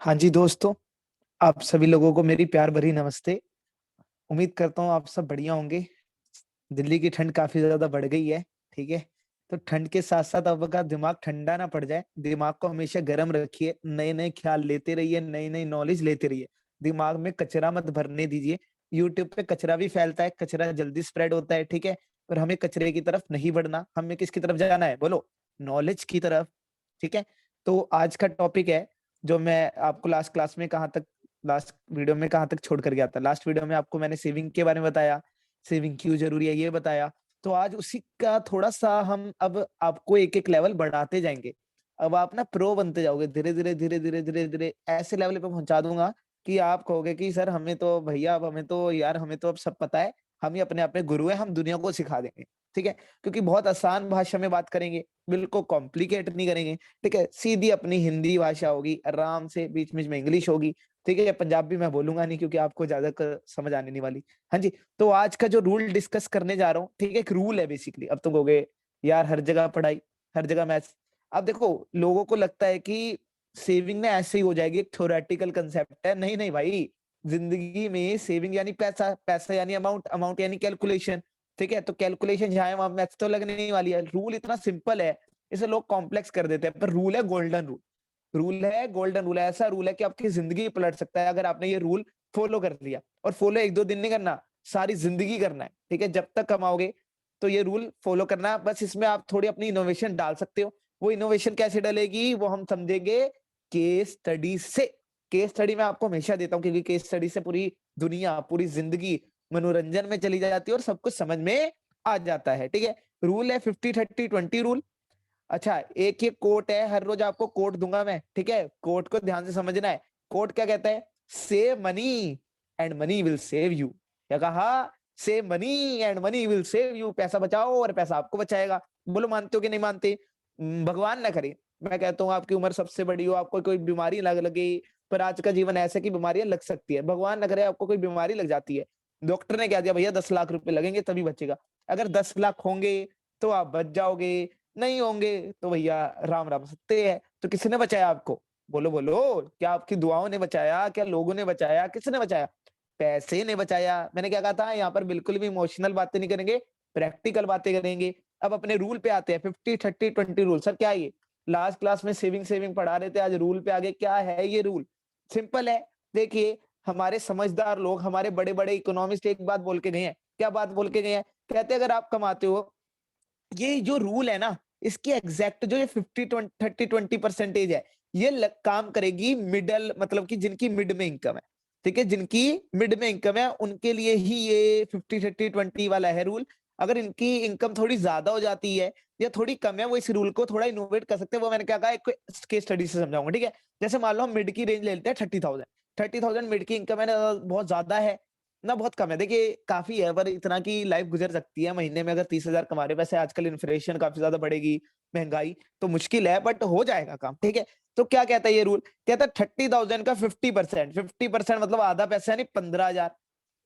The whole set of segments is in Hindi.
हाँ जी दोस्तों, आप सभी लोगों को मेरी प्यार भरी नमस्ते। उम्मीद करता हूँ आप सब बढ़िया होंगे। दिल्ली की ठंड काफ़ी ज़्यादा बढ़ गई है, ठीक है? तो ठंड के साथ-साथ आपका दिमाग ठंडा ना पड़ जाए, दिमाग को हमेशा गरम रखिए, नए-नए ख़्याल लेते रहिए, नई-नई नॉलेज लेते रहिए। दिमाग में कचरा मत भरने दीजिए। यूट्यूब पे कचरा भी फैलता है, कचरा जल्दी स्प्रेड होता है, ठीक है? पर हमें कचरे की तरफ नहीं बढ़ना, हमें किसकी तरफ जाना है बोलो? नॉलेज की तरफ, ठीक है? तो आज का टॉपिक है, जो मैं आपको लास्ट वीडियो में कहाँ तक छोड़ कर गया था। लास्ट वीडियो में आपको मैंने सेविंग के बारे में बताया, सेविंग क्यों ज़रूरी है ये बताया। तो आज उसी का थोड़ा-सा हम अब आपको एक-एक लेवल बढ़ाते जाएँगे। अब आप ना प्रो बनते जाओगे धीरे-धीरे, धीरे-धीरे, धीरे-धीरे ऐसे लेवल पे पहुँचा दूँगा कि आप कहोगे कि सर हमें तो भैया अब हमें तो यार हमें तो अब सब पता है। हम ही अपने आप में गुरु हैं, हम दुनिया को सिखा देंगे। ठीक है? क्योंकि बहुत आसान भाषा में बात करेंगे, बिल्कुल कॉम्प्लिकेट नहीं करेंगे। ठीक है? सीधी अपनी हिंदी भाषा होगी, आराम से बीच-बीच में इंग्लिश होगी। ठीक है? पंजाबी मैं बोलूँगा नहीं क्योंकि आपको ज़्यादा क समझ आने नहीं वाली। हाँ जी, तो आज का जो रूल डिस्कस करने जा रहा हूँ, ठीक है? एक रूल है बेसिकली। अब तुम कहोगे, यार हर जगह पढ़ाई, हर जगह मैथ्स। अब देखो, लोगों को लगता है कि सेविंग ना ऐसे ही हो जाएगी, एक थ्योरेटिकल कांसेप्ट है। नहीं, नहीं भाई, ज़िंदगी में सेविंग यानी पैसा, पैसा यानी अमाउंट, अमाउंट यानी कैलकुलेशन, ठीक है? तो कैलकुलेशन जहाँ है वहाँ मैथ्स तो लगने ही वाली है। रूल इतना सिंपल है, इसे लोग कॉम्प्लेक्स कर देते हैं, पर रूल है गोल्डन रूल। रूल है गोल्डन रूल, ऐसा रूल है कि आपकी ज़िंदगी पलट सकता है अगर आपने ये रूल फ़ॉलो कर लिया। और फ़ॉलो 1-2 दिन नहीं करना, सारी ज़िंदगी करना है, ठीक है? जब तक कमाओगे, तो ये रूल फ़ॉलो करना है। बस इसमें आप थोड़ी अपनी इनोवेशन डाल सकते हो। वो इनोवेशन कैसे डलेगी, वो हम समझेंगे केस स्टडी से। केस स्टडी मैं आपको हमेशा देता हूँ क्योंकि केस स्टडी से पूरी दुनिया, पूरी ज़िंदगी मनोरंजन में चली जाती है और सब कुछ समझ में आ जाता है, ठीक है? रूल है 50-30-20 रूल। अच्छा, एक-एक कोट है, हर रोज़ आपको कोट दूँगा मैं, ठीक है? कोट को ध्यान से समझना है। कोट क्या कहता है? Save money and money will save you. क्या कहा? Save money and money will save you. पैसा बचाओ और पैसा आपको बचाएगा। बोलो मानते हो कि नहीं मानते? भगवान ना करे, मैं कहता हूँ आपकी उम्र सबसे बड़ी हो, आपको कोई बीमारी लग लगे, पर आज का जीवन ऐसा है कि बीमारियाँ लग सकती है। भगवान ना करे आपको कोई बीमारी लग जाती है। डॉक्टर ने कह दिया भैया 10 लाख रुपए लगेंगे तभी बचेगा। अगर 10 लाख होंगे, तो आप बच जाओगे, नहीं होंगे तो भैया राम राम सत्य है। तो किसने बचाया आपको? बोलो, बोलो। क्या आपकी दुआओं ने बचाया? क्या लोगों ने बचाया? किसने बचाया? पैसे ने बचाया। मैंने क्या कहा था? यहाँ पर बिल्कुल भी इमोशनल बातें नहीं करेंगे, प्रैक्टिकल बातें करेंगे। अब अपने रूल पे आते हैं 50-30-20 रूल। सर क्या है ये? लास्ट क्लास में सेविंग सेविंग पढ़ा रहे थे, आज रूल पे आ गए। क्या है ये रूल? सिंपल है। देखिए, हमारे समझदार लोग, हमारे बड़े-बड़े इकोनॉमिस्ट एक बात बोल के गए हैं। क्या बात बोल के गए हैं? कहते हैं अगर आप कमाते हो, ये जो रूल है ना, इसकी एग्जैक्ट जो ये 50-20 30-20% है, ये काम करेगी मिडल, मतलब कि जिनकी मिड में इनकम है, ठीक है? जिनकी मिड में इनकम है उनके लिए ही ये 50-30-20 वाला है रूल। अगर इनकी इनकम थोड़ी ज्यादा हो जाती है या थोड़ी कम है, वो इस रूल को थोड़ा इनोवेट कर सकते हैं। वो मैंने क्या कहा, एक केस स्टडी से समझाऊंगा, ठीक है? जैसे मान लो हम मिड की रेंज ले लेते हैं 30,000। 30,000 मिड की इनकम है ना, बहुत ज्यादा है ना, बहुत कम है। देखिए काफ़ी है, पर इतना की लाइफ गुज़र सकती है। महीने में अगर 30,000 कमा रहे हो, वैसे आजकल इन्फ्लेशन काफ़ी ज़्यादा बढ़ेगी, महँगाई, तो मुश्किल है बट हो जाएगा काम, ठीक है? तो क्या कहता है ये रूल? कहता है 30,000 का 50%, 50% मतलब आधा पैसा यानी 15,000।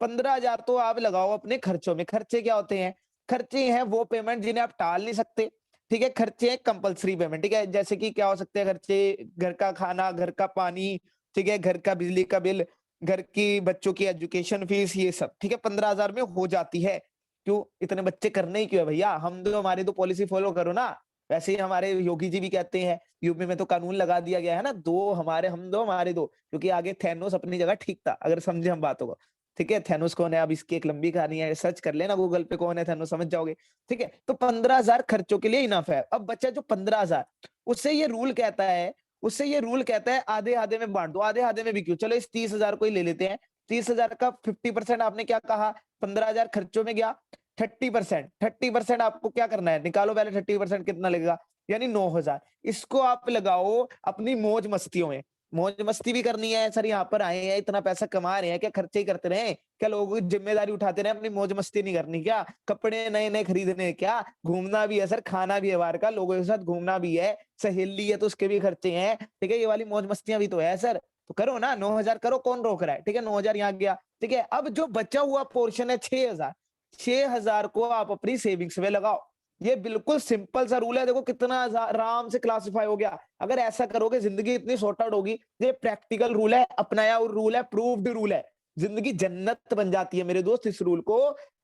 15,000 तो आप लगाओ अपने खर्चों में। खर्चे क्या होते हैं? खर्चे हैं वो पेमेंट जिन्हें आप टाल नहीं सकते, ठीक है? खर्चे हैं कंपल्सरी पेमेंट, ठीक है? जैसे कि क्या हो सकते हैं खर्चे? घर का खाना, घर का पानी, ठीक है? घर का बिजली का बिल, घर की बच्चों की एजुकेशन फीस, ये सब, ठीक है? 15,000 में हो जाती है। क्यों? इतने बच्चे करने ही क्यों है भैया? हम तो, हमारी तो पॉलिसी फॉलो करो ना। वैसे ही हमारे योगी जी भी कहते हैं, यूपी में तो कानून लगा दिया गया है ना, 2 हमारे हम 2 हमारे 2, क्योंकि आगे थैनोस अपनी जगह ठीक था, अगर समझे हम बातों को। ठीक है? थैनोस कौन है? अब इसकी एक लंबी कहानी है, सर्च कर लेना गूगल पे कौन है थैनोस, समझ जाओगे। ठीक है? तो 15,000 खर्चों के लिए इनफ है। अब बचा जो 15,000, उससे ये रूल कहता है आधे-आधे में बाँट दो। आधे-आधे में भी क्यों? चलो इस 30,000 को ही ले लेते हैं। 30,000 का 50% आपने क्या कहा? 15,000 खर्चों में गया। 30% आपको क्या करना है? निकालो पहले 30% कितना लगेगा? यानी 9,000। इसको आप लगाओ अपनी मौज-मस्तियों में। मौज-मस्ती भी करनी है, सर यहाँ पर आए हैं, इतना पैसा कमा रहे हैं, क्या खर्चे ही करते रहें? क्या लोगों की ज़िम्मेदारी उठाते रहें, अपनी मौज-मस्ती नहीं करनी क्या? कपड़े नए-नए खरीदने हैं क्या? घूमना भी है सर, खाना भी है बाहर का, लोगों के साथ घूमना भी है, सहेली है तो उसके भी खर्चे हैं, ठीक है? ये वाली मौज-मस्तियाँ भी तो है सर। तो करो ना, 9,000 करो, कौन रोक रहा है? ठीक है? 9,000 यहाँ गया, ठीक है? अब जो बचा हुआ पोर्शन है 6,000, 6,000 को आप अपनी सेविंग्स में लगाओ। ये बिल्कुल सिंपल सा रूल है, देखो कितना आराम से क्लासिफाई हो गया। अगर ऐसा करोगे जिंदगी इतनी सॉर्ट आउट होगी। ये प्रैक्टिकल रूल है, अपनाया हुआ रूल है, प्रूव्ड रूल है। जिंदगी जन्नत बन जाती है मेरे दोस्त, इस रूल को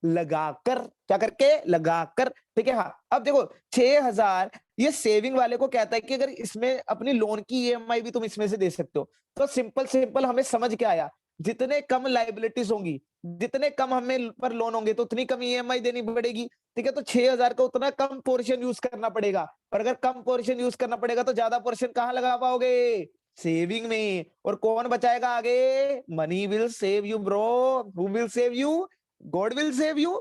लगाकर, क्या करके, लगाकर। ठीक है, हाँ। अब देखो 6,000 ये सेविंग वाले को कहता है कि अगर इसमें अपनी लोन की ईएमआई भी तुम इसमें से दे सकते हो। तो सिंपल सिंपल हमें समझ के आया, जितने कम लाइबिलिटीज होंगी, जितने कम हमें पर लोन होंगे, तो उतनी कम ईएमआई देनी पड़ेगी। ठीक है, तो 6,000 का उतना कम पोर्शन यूज करना पड़ेगा। और अगर कम पोर्शन यूज करना पड़ेगा तो ज्यादा पोर्शन कहाँ लगा पाओगे, सेविंग में। और कौन बचाएगा आगे, money will save you bro. Who will save you, God will save you,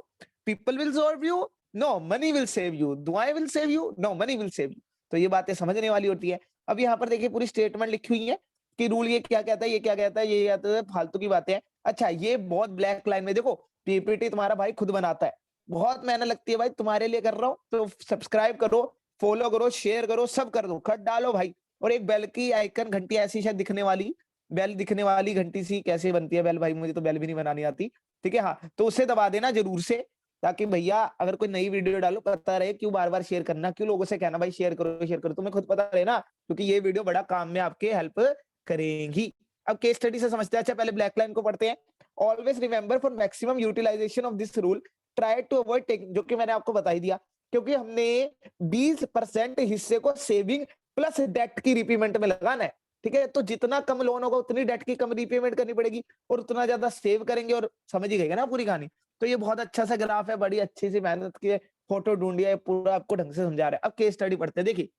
people will save you, no money will save you, दुआएं will save you, no money will save you. तो ये बातें समझने वाली होती है। अब यहाँ पर देखिए पूरी स्टेटमेंट लिखी हुई है कि रूल ये क्या कहता है, ये क्या कहता है, ये कहता है, फालतू की बातें हैं। अच्छा, ये बहुत ब्लैक लाइन में देखो, पीपीटी तुम्हारा भाई खुद बनाता है, बहुत मेहनत लगती है भाई, तुम्हारे लिए कर रहा हूँ। तो सब्सक्राइब करो, फॉलो करो, शेयर करो, सब कर दो, खट डालो भाई। और एक बेल की आइकन घंटी ऐसी शायद दिखने वाली, बेल दिखने वाली घंटी सी कैसे बनती है बेल, भाई मुझे तो बेल भी नहीं बनानी आती। ठीक है, हाँ, तो उसे दबा देना जरूर से, ताकि भैया अगर कोई नई वीडियो डालो पता रहे, क्यों बार बार शेयर करना, क्यों लोगों से कहना भाई शेयर करो शेयर करो, तुम्हें खुद पता रहे ना, क्योंकि ये वीडियो बड़ा काम में आपके हेल्प करेंगी। अब केस स्टडी से समझते हैं। अच्छा, पहले ब्लैक लाइन को पढ़ते हैं। Always remember for maximum utilisation of this rule try to avoid taking, जो कि मैंने आपको बता ही दिया, क्योंकि हमने 20% हिस्से को सेविंग प्लस डेट की रिपेमेंट में लगाना है। ठीक है, तो जितना कम लोन होगा उतनी डेट की कम रिपेमेंट करनी पड़ेगी, और उतना ज्यादा सेव करेंगे। और समझ ही गए ना पूरी कहानी। तो ये बहुत अच्छा सा ग्राफ है, बड़ी अच्छी सी मेहनत की फोटो ढूंढी है, पूरा आपको ढंग से समझा रहा है। अब केस स्टडी पढ़ते हैं। देखिए,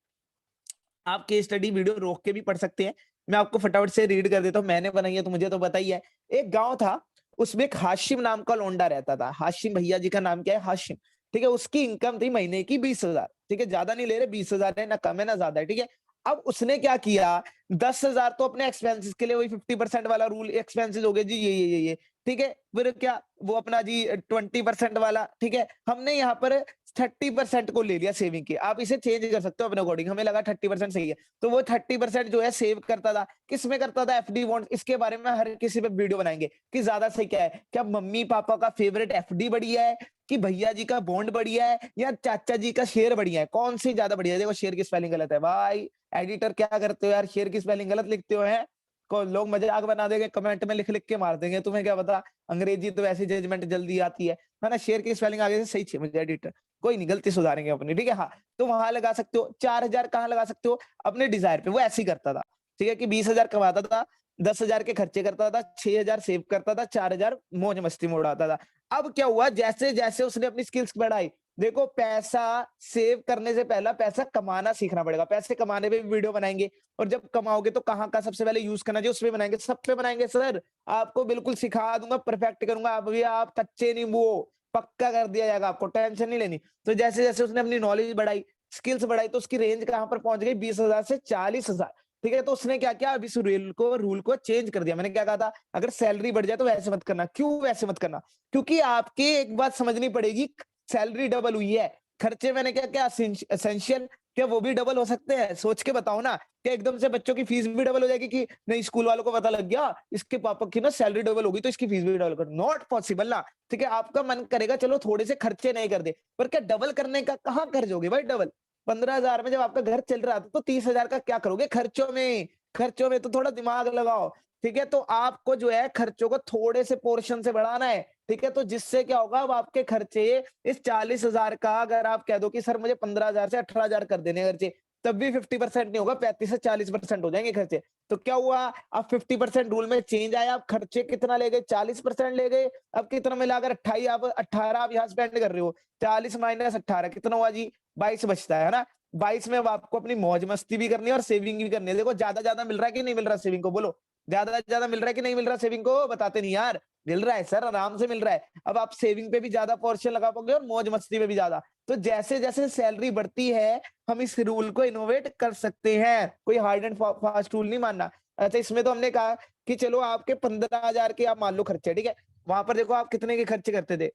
आप केस स्टडी वीडियो रोक के भी पढ़ सकते हैं, मैं आपको फटाफट से रीड कर देता हूँ, मैंने बनाई है तो मुझे तो पता ही है। एक गांव था, उसमें एक हाशिम नाम का लौंडा रहता था। हाशिम भैया जी का नाम क्या है, हाशिम। ठीक है, उसकी इनकम थी महीने की 20,000। ठीक है, ज्यादा नहीं ले रहे, 20,000 है, ना कम है ना ज्यादा है। ठीक है, अब उसने क्या किया, 10,000 तो अपने एक्सपेंसेस के लिए, वही 50% वाला रूल, एक्सपेंसेस हो गए जी ये। ठीक है, फिर क्या, वो अपना जी 20% वाला। ठीक है, हमने यहाँ पर 30% को ले लिया सेविंग के। आप इसे चेंज कर सकते हो अपने अकॉर्डिंग, हमें लगा 30% सही है। तो वो 30% जो है सेव करता था, किस में करता था, एफडी बॉन्ड। इसके बारे में हर किसी पे वीडियो बनाएंगे कि ज्यादा सही क्या है, क्या मम्मी पापा का फेवरेट एफडी बढ़िया है, कि भैया जी का बॉन्ड बढ़िया है, या चाचा जी का शेयर बढ़िया है, कौन सी ज्यादा बढ़िया है। देखो शेयर की स्पेलिंग गलत है भाई, एडिटर क्या करते हो यार, शेयर की स्पेलिंग गलत लिखते हो है। को लोग मजाक बना देंगे, कमेंट में लिख लिख के मार देंगे, तुम्हें क्या पता, अंग्रेजी तो ऐसी जजमेंट जल्दी आती है ना। शेयर की स्पेलिंग आगे से सही चाहिए मुझे एडिटर, कोई नहीं, गलती सुधारेंगे अपनी। ठीक है, हाँ, तो वहां लगा सकते हो। 4,000 कहाँ लगा सकते हो, अपने डिजायर पे। वो ऐसे ही करता था। ठीक है, कि 20,000 कमाता था, 10,000 के खर्चे करता था, 6,000 सेव करता था, 4,000 मौज मस्ती में उड़ाता था। अब क्या हुआ, जैसे जैसे उसने अपनी स्किल्स बढ़ाई, देखो पैसा सेव करने से पहला पैसा कमाना सीखना पड़ेगा। पैसे कमाने पे भी वीडियो बनाएंगे, और जब कमाओगे तो कहाँ का सबसे पहले यूज करना चाहिए उस पे बनाएंगे, सब पे बनाएंगे सर। आपको बिल्कुल सिखा दूंगा, परफेक्ट करूंगा। आप भैया आप कच्चे नींबू हो, पक्का कर दिया जाएगा, आपको टेंशन नहीं लेनी। तो जैसे जैसे उसने अपनी नॉलेज बढ़ाई, स्किल्स बढ़ाई, तो उसकी रेंज कहां पर पहुंच गई, 20,000 से 40,000। ठीक है, तो उसने क्या किया, अब इस रूल को चेंज कर दिया। मैंने क्या कहा था, अगर सैलरी बढ़ जाए तो वैसे मत करना। क्यों वैसे मत करना, क्योंकि आपके एक बात समझनी पड़ेगी, सैलरी डबल हुई है, खर्चे मैंने क्या क्या एसेंशियल, क्या वो भी डबल हो सकते हैं, सोच के बताओ ना। क्या एकदम से बच्चों की फीस भी डबल हो जाएगी कि नहीं, स्कूल वालों को पता लग गया इसके पापा की ना सैलरी डबल होगी तो इसकी फीस भी डबल कर, नॉट पॉसिबल ना। ठीक है, आपका मन करेगा चलो थोड़े से खर्चे नहीं कर दे, पर क्या डबल करने का कहाँ खर्च होगे भाई, डबल 15,000 में जब आपका घर चल रहा था, तो 30,000 का क्या करोगे खर्चों में। खर्चों में तो थोड़ा दिमाग लगाओ। ठीक है, तो आपको जो है खर्चों को थोड़े से पोर्शन से बढ़ाना है। ठीक है, तो जिससे क्या होगा, अब आपके खर्चे इस 40,000 का, अगर आप कह दो कि सर मुझे 15,000 से 18,000 कर देने खर्चे, तब भी 50% नहीं होगा, 35 से 40% हो जाएंगे खर्चे। तो क्या हुआ, अब 50% रूल में चेंज आया, अब खर्चे कितना ले गए, 40% ले गए। अब कितना मिलाकर 28, अब 18 आप यहाँ स्पेंड कर रहे हो, 40 माइनस 18 कितना हुआ जी, 22 बचता है ना। 22 में अब आपको अपनी मौज मस्ती भी करनी है और सेविंग भी करनी है। देखो ज्यादा ज्यादा मिल रहा है कि नहीं मिल रहा सेविंग को, बोलो ज्यादा ज्यादा मिल रहा है कि नहीं मिल रहा सेविंग को, बताते नहीं यार। मिल रहा है सर, आराम से मिल रहा है। अब आप सेविंग पे भी ज्यादा पोर्शन लगा पाओगे और मौज मस्ती पे भी ज्यादा। तो जैसे जैसे सैलरी बढ़ती है, हम इस रूल को इनोवेट कर सकते हैं, कोई हार्ड एंड फास्ट रूल नहीं मानना। अच्छा, इसमें तो हमने कहा कि चलो आपके 15,000 के आप मान लो खर्चे, ठीक है, वहां पर देखो आप कितने के खर्चे करते थे,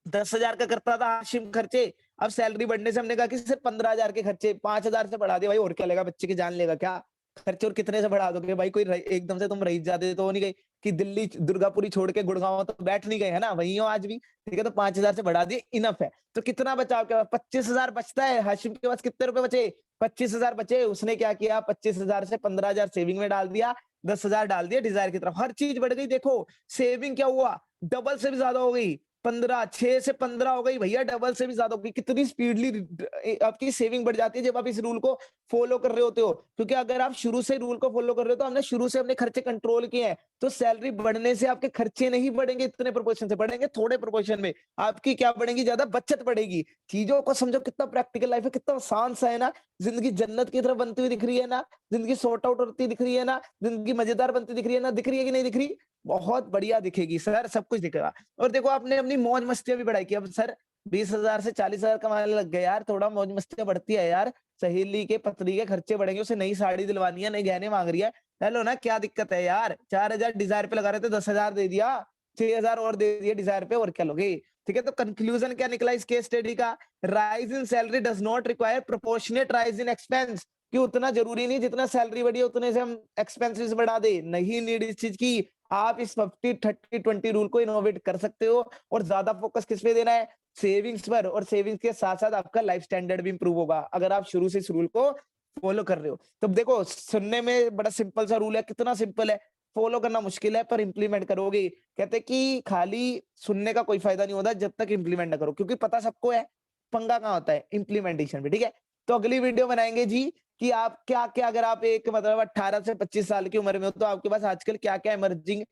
10,000 का करता था हाशिम खर्चे। अब सैलरी बढ़ने से हमने कहा कि सिर्फ 15,000 के खर्चे 5,000 से बढ़ा दिया भाई, और क्या लेगा, बच्चे की जान लेगा क्या खर्चे, और कितने से बढ़ा दोगे भाई, कोई एकदम से तुम रईस जाते तो नहीं गई कि दिल्ली दुर्गापुरी छोड़ के गुड़गांव तो बैठ नहीं गए है ना, वहीं हो आज भी, ठीक है। तो 5,000 से बढ़ा दिए, इनफ है। तो कितना बचा आपके पास? 25,000 बचता है। हाशिम के पास कितने रुपए बचे? 25,000 बचे। उसने क्या किया, 25,000 से 15,000 सेविंग में डाल दिया, 10,000 डाल दिया डिजायर की तरफ। हर चीज बढ़ गई। देखो सेविंग क्या हुआ, डबल से भी ज्यादा हो गई। 15, 6 से 15 हो गई भैया, डबल से भी ज्यादा हो गई। कितनी स्पीडली आपकी सेविंग बढ़ जाती है जब आप इस रूल को फॉलो कर रहे होते हो। क्योंकि अगर आप शुरू से रूल को फॉलो कर रहे हो, तो हमने शुरू से अपने खर्चे कंट्रोल किए हैं, तो सैलरी बढ़ने से आपके खर्चे नहीं बढ़ेंगे इतने प्रोपोर्शन से, बढ़ेंगे थोड़े प्रोपोर्शन में। आपकी क्या बढ़ेगी, ज्यादा बचत बढ़ेगी। चीजों को समझो, कितना प्रैक्टिकल लाइफ है, कितना आसान सा है ना। जिंदगी जन्नत की तरफ बनती हुई दिख रही है ना, जिंदगी सॉर्ट आउट होती दिख रही है ना, जिंदगी मजेदार बनती दिख रही है ना, दिख रही है कि नहीं दिख रही? बहुत बढ़िया दिखेगी सर, सब कुछ दिखेगा। और देखो आपने अपनी मौज मस्तियां भी बढ़ाई की। अब सर 20,000 से 40,000 कमाने लग गए यार, थोड़ा मौज मस्तियां बढ़ती है यार। सहेली के पत्नी के खर्चे बढ़ेंगे, उसे नई साड़ी दिलवानी है, नई गहने मांग रही है। हेलो ना, क्या दिक्कत है यार? 4,000 डिजायर पे लगा रहे थे, 10,000 दे दिया, 6,000 और दे दिए डिजायर पे, और क्या लोगे? ठीक है। तो कंक्लूजन क्या निकला इस केस स्टडी का? Rise in salary does not require proportionate rise in expense. कि उतना जरूरी नहीं जितना सैलरी बढ़ी है उतने से हम एक्सपेंसेस बढ़ा दे, नहीं नीड इस चीज की। आप इस 50-30-20 रूल को इनोवेट कर सकते हो। और ज्यादा फोकस किस पे देना है? सेविंग्स पर। और सेविंग्स के साथ साथ आपका लाइफ स्टैंडर्ड भी इंप्रूव होगा अगर आप शुरू से इस रूल को फॉलो कर रहे हो। तो देखो सुनने में बड़ा सिंपल सा रूल है, कितना सिंपल है, फॉलो करना मुश्किल है, पर इंप्लीमेंट करोगे। कहते हैं कि खाली सुनने का कोई फायदा नहीं होता जब तक इंप्लीमेंट ना करो, क्योंकि पता सबको है, पंगा कहाँ होता है इम्प्लीमेंटेशन में। ठीक है। तो अगली वीडियो बनाएंगे जी कि आप क्या क्या, अगर आप एक मतलब 18 से 25 साल की उम्र में हो, तो आपके पास आजकल क्या क्या इमर्जिंग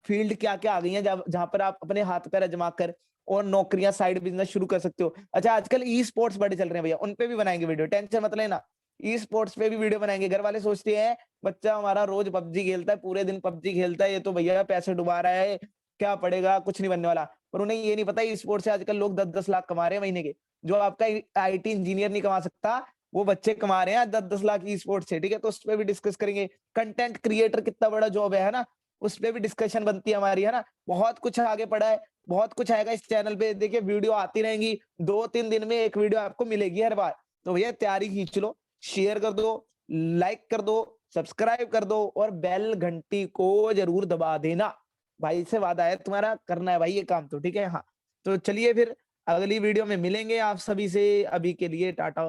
फील्ड क्या क्या आ गई हैं जहां पर आप अपने हाथ पैर आजमा कर और नौकरियां, साइड बिजनेस शुरू कर सकते हो। अच्छा आजकल ई स्पोर्ट्स बड़े चल रहे हैं भैया, उन पे भी बनाएंगे वीडियो, टेंशन मत लेना। ई स्पोर्ट्स पे भी वीडियो बनाएंगे। घर वाले सोचते हैं बच्चा हमारा रोज पबजी खेलता है, पूरे दिन पबजी खेलता है, ये तो भैया पैसे डुबा रहा है, क्या पड़ेगा, कुछ नहीं बनने वाला। पर उन्हें ये नहीं पता ई स्पोर्ट्स से आजकल लोग 10-10 लाख कमा रहे हैं महीने के। जो आपका आईटी इंजीनियर नहीं कमा सकता, वो बच्चे कमा रहे हैं 10-10 लाख ई स्पोर्ट्स से। ठीक है। तो उस पर भी डिस्कस करेंगे। कंटेंट क्रिएटर कितना बड़ा जॉब है ना, उस पे भी डिस्कशन बनती है हमारी, है ना। बहुत कुछ आगे पड़ा है, बहुत कुछ आएगा इस चैनल पे। देखिए वीडियो आती रहेंगी, 2-3 दिन में एक वीडियो आपको मिलेगी हर बार। तो भैया तैयारी खींच लो, शेयर कर दो, लाइक कर दो, सब्सक्राइब कर दो, और बेल घंटी को जरूर दबा देना। भाई से वादा है, तुम्हारा करना है भाई ये काम तो। ठीक है। हाँ, तो चलिए फिर अगली वीडियो में मिलेंगे आप सभी से। अभी के लिए टाटा।